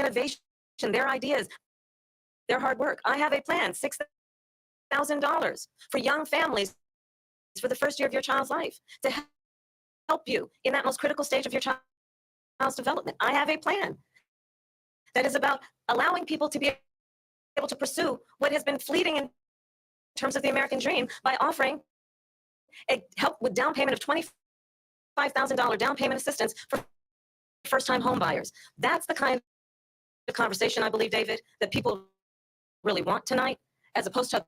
innovation, their ideas, their hard work. I have a plan, $6,000 for young families for the first year of your child's life to help you in that most critical stage of your child's development. I have a plan that is about allowing people to be able to pursue what has been fleeting in terms of the American dream by offering a help with down payment of $25,000 down payment assistance for first-time home buyers. That's the kind of conversation, I believe, David, that people really want tonight, as opposed to a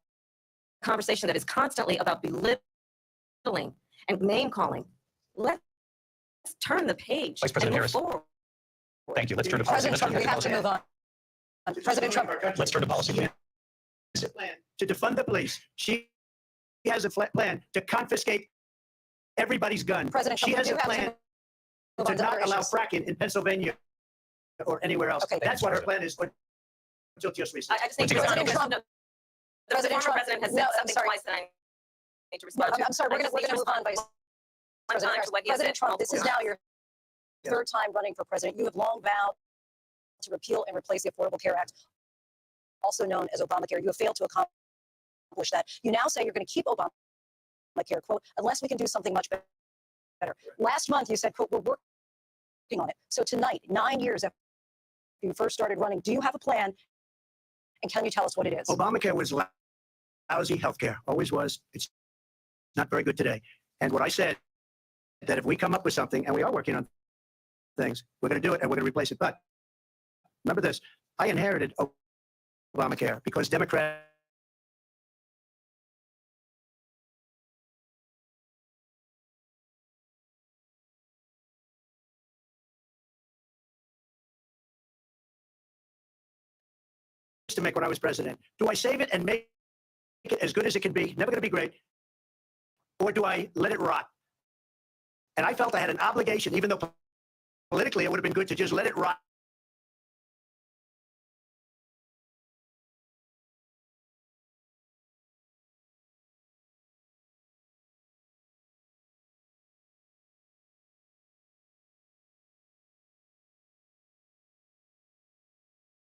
conversation that is constantly about belittling and name-calling. Let's turn the page. Vice President Harris. Forward. Thank you. Let's turn to policy. President Trump, we have to move on. President Trump. Let's turn to policy. Plan to defund the police. She has a plan to confiscate everybody's gun. President she Trump, has a plan to not allow fracking in Pennsylvania or anywhere else. Okay, that's what her plan is. Until just recently. I just think President Trump. The former president has said something twice that I need to respond to. I'm sorry, we're going to move on, Vice President Harris. President Trump, this is now your third time running for president. You have long vowed to repeal and replace the Affordable Care Act, also known as Obamacare. You have failed to accomplish that. You now say you're going to keep Obamacare, quote, unless we can do something much better. Last month, you said, quote, we're working on it. So tonight, 9 years after you first started running, do you have a plan? And can you tell us what it is? Obamacare was lousy healthcare, always was. It's not very good today. And what I said, that if we come up with something, and we are working on things, we're going to do it and we're going to replace it. But remember this, I inherited Obamacare because Democrats to make when I was president. Do I save it and make it as good as it can be? Never going to be great. Or do I let it rot? And I felt I had an obligation, even though politically it would have been good to just let it rot.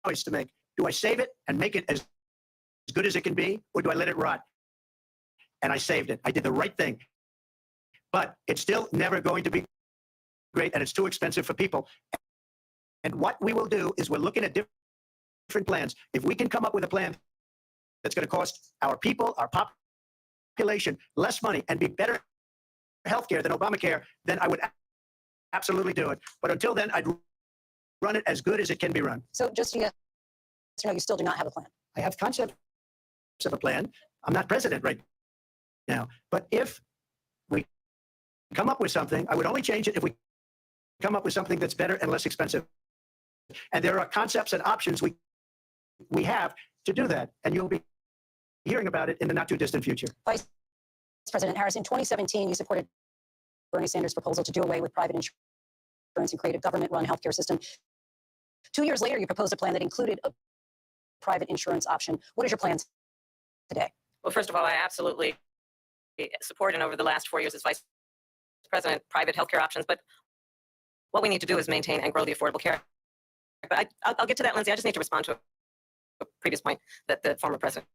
Choice to make. Do I save it and make it as good as it can be, or do I let it rot? And I saved it. I did the right thing. But it's still never going to be great, and it's too expensive for people. And what we will do is we're looking at different plans. If we can come up with a plan that's going to cost our people, our population, less money and be better healthcare than Obamacare, then I would absolutely do it. But until then, I'd run it as good as it can be run. So just yes or no, you still do not have a plan? I have concepts of a plan. I'm not president right now. But if we come up with something, I would only change it if we come up with something that's better and less expensive. And there are concepts and options we have to do that. And you'll be hearing about it in the not too distant future. Vice President Harris, in 2017, you supported Bernie Sanders' proposal to do away with private insurance and create a government-run healthcare system. 2 years later, you proposed a plan that included a private insurance option. What is your plan today? Well, first of all, I absolutely support, and over the last 4 years as vice president, private healthcare options. But what we need to do is maintain and grow the Affordable Care Act. But I'll get to that, Lindsay. I just need to respond to a previous point that the former president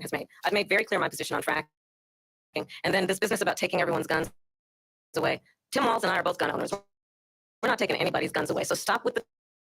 has made. I've made very clear my position on fracking. And then this business about taking everyone's guns away. Tim Walz and I are both gun owners. We're not taking anybody's guns away. So stop with the